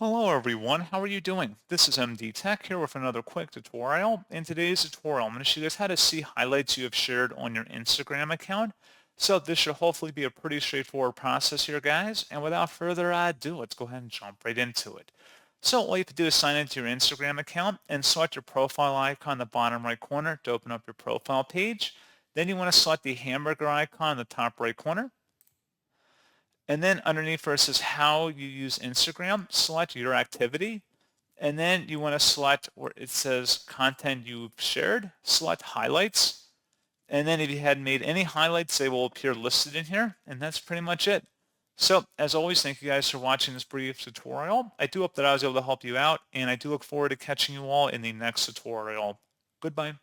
Hello everyone, how are you doing? This is MD Tech here with another quick tutorial. In today's tutorial, I'm going to show you guys how to see highlights you have shared on your Instagram account. So this should hopefully be a pretty straightforward process here, guys. And without further ado, let's go ahead and jump right into it. So all you have to do is sign into your Instagram account and select your profile icon in the bottom right corner to open up your profile page. Then you want to select the hamburger icon in the top right corner. And then underneath where it says how you use Instagram, select your activity. And then you want to select where it says content you've shared, select highlights. And then if you had made any highlights, they will appear listed in here. And that's pretty much it. So as always, thank you guys for watching this brief tutorial. I do hope that I was able to help you out, and I do look forward to catching you all in the next tutorial. Goodbye.